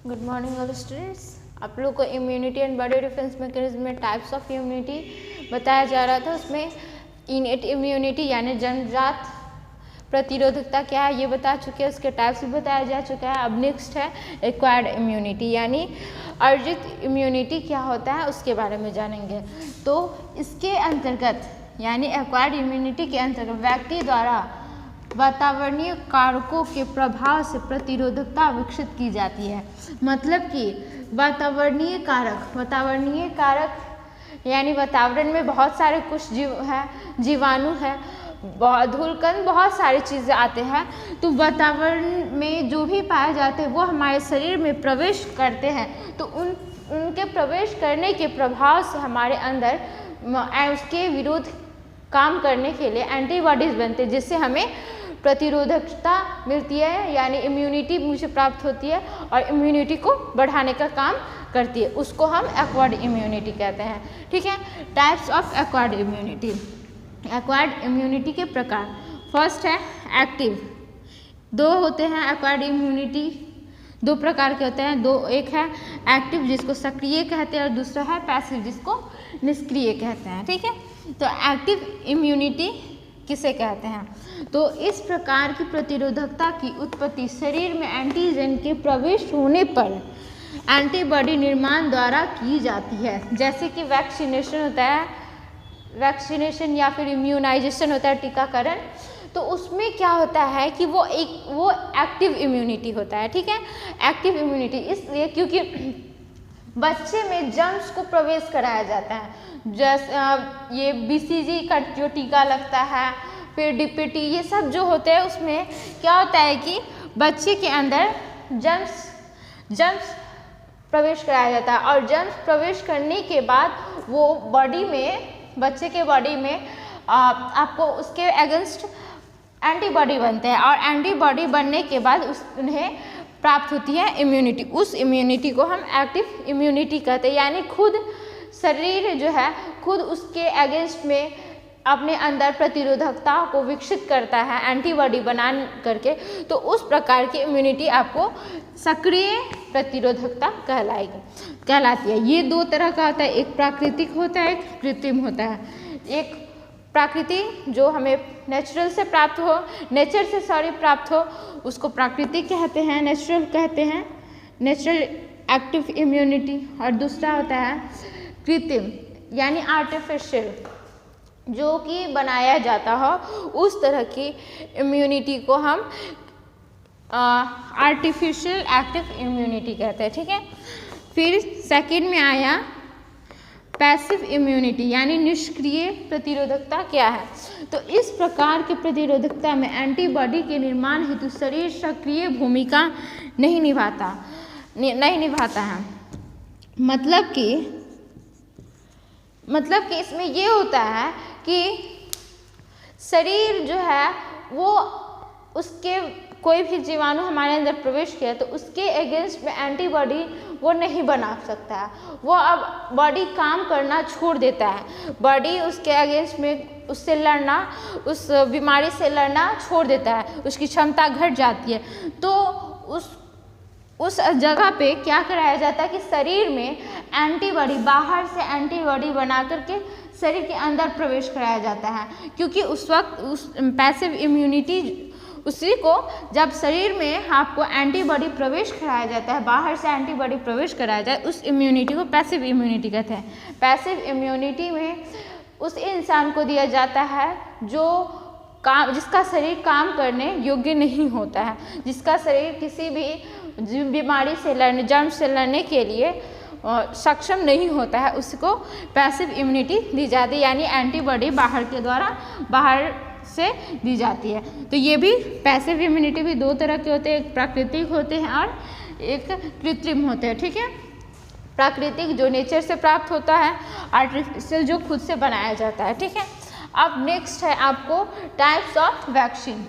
Good morning all students. आप लोग को immunity and body defence mechanism में टाइप्स ऑफ इम्यूनिटी बताया जा रहा था। उसमें इनेट इम्यूनिटी यानी जन्मजात प्रतिरोधकता क्या है ये बता चुके हैं, उसके टाइप्स भी बताया जा चुका है। अब नेक्स्ट है एक्वायर्ड इम्यूनिटी यानी अर्जित इम्यूनिटी क्या होता है उसके बारे में जानेंगे। तो इसके अंतर्गत यानी एक्वायर्ड इम्यूनिटी के अंतर्गत व्यक्ति द्वारा वातावरणीय कारकों के प्रभाव से प्रतिरोधकता विकसित की जाती है। मतलब कि वातावरणीय कारक यानी वातावरण में बहुत सारे कुछ जीवाणु है, धूलकण, बहुत सारी चीज़ें आते हैं। तो वातावरण में जो भी पाए जाते हैं वो हमारे शरीर में प्रवेश करते हैं। तो उनके प्रवेश करने के प्रभाव से हमारे अंदर उसके विरोध काम करने के लिए एंटीबॉडीज बनते हैं, जिससे हमें प्रतिरोधकता मिलती है यानी इम्यूनिटी मुझे प्राप्त होती है और इम्यूनिटी को बढ़ाने का काम करती है। उसको हम एक्वायर्ड इम्यूनिटी कहते हैं। ठीक है, types of acquired immunity. Acquired immunity के प्रकार, फर्स्ट है एक्टिव। दो होते हैं एक्वायर्ड इम्यूनिटी, दो प्रकार के होते हैं। एक है एक्टिव जिसको सक्रिय कहते हैं और दूसरा है पैसिव जिसको निष्क्रिय कहते हैं। ठीक है, तो एक्टिव इम्यूनिटी किसे कहते हैं? तो इस प्रकार की प्रतिरोधकता की उत्पत्ति शरीर में एंटीजन के प्रवेश होने पर एंटीबॉडी निर्माण द्वारा की जाती है। जैसे कि वैक्सीनेशन होता है, वैक्सीनेशन या फिर इम्यूनाइजेशन होता है, टीकाकरण। तो उसमें क्या होता है कि वो एक्टिव इम्यूनिटी होता है। ठीक है, एक्टिव इम्यूनिटी इसलिए क्योंकि बच्चे में जर्म्स को प्रवेश कराया जाता है। जैसे ये BCG का जो टीका लगता है, फिर DPT, ये सब जो होते हैं उसमें क्या होता है कि बच्चे के अंदर जर्म्स प्रवेश कराया जाता है और जर्म्स प्रवेश करने के बाद वो बॉडी में, बच्चे के बॉडी में आपको उसके अगेंस्ट एंटीबॉडी बनते हैं और एंटीबॉडी बनने के बाद उन्हें प्राप्त होती है इम्यूनिटी। उस इम्यूनिटी को हम एक्टिव इम्यूनिटी कहते हैं। यानी खुद शरीर जो है खुद उसके अगेंस्ट में अपने अंदर प्रतिरोधकता को विकसित करता है एंटीबॉडी बना करके। तो उस प्रकार की इम्यूनिटी आपको सक्रिय प्रतिरोधकता कहलाती है। ये दो तरह का होता है, एक प्राकृतिक होता है, एक कृत्रिम होता है। एक प्राकृतिक जो हमें नेचर से प्राप्त हो उसको प्राकृतिक कहते हैं, नेचुरल कहते हैं, नेचुरल एक्टिव इम्यूनिटी। और दूसरा होता है कृत्रिम यानी आर्टिफिशियल, जो कि बनाया जाता हो, उस तरह की इम्यूनिटी को हम आर्टिफिशियल एक्टिव इम्यूनिटी कहते हैं। ठीक है, फिर सेकंड में आया पैसिव इम्यूनिटी यानी निष्क्रिय प्रतिरोधकता क्या है? तो इस प्रकार की प्रतिरोधकता में एंटीबॉडी के निर्माण हेतु शरीर सक्रिय भूमिका नहीं निभाता है। मतलब कि इसमें ये होता है कि शरीर जो है वो उसके कोई भी जीवाणु हमारे अंदर प्रवेश किया तो उसके अगेंस्ट में एंटीबॉडी वो नहीं बना सकता है। वो अब बॉडी काम करना छोड़ देता है, बॉडी उसके अगेंस्ट में उससे लड़ना, उस बीमारी से लड़ना छोड़ देता है, उसकी क्षमता घट जाती है। तो उस जगह पे क्या कराया जाता है कि शरीर में एंटीबॉडी, बाहर से एंटीबॉडी बना करके शरीर के अंदर प्रवेश कराया जाता है। क्योंकि उस वक्त उस पैसिव इम्यूनिटी, उसी को जब शरीर में आपको एंटीबॉडी प्रवेश कराया जाता है, बाहर से एंटीबॉडी प्रवेश कराया जाए, उस इम्यूनिटी को पैसिव इम्यूनिटी कहते हैं। पैसिव इम्यूनिटी में उस इंसान को दिया जाता है जिसका शरीर काम करने योग्य नहीं होता है, जिसका शरीर किसी भी बीमारी से लड़ने, जर्म से लड़ने के लिए सक्षम नहीं होता है, उसको पैसिव इम्यूनिटी दी जाती है। यानी एंटीबॉडी बाहर से दी जाती है। तो ये भी पैसिव इम्यूनिटी भी दो तरह के होते हैं, एक प्राकृतिक होते हैं और एक कृत्रिम होते हैं। ठीक है, प्राकृतिक जो नेचर से प्राप्त होता है, आर्टिफिशियल जो खुद से बनाया जाता है। ठीक है, अब नेक्स्ट है आपको टाइप्स ऑफ वैक्सीन।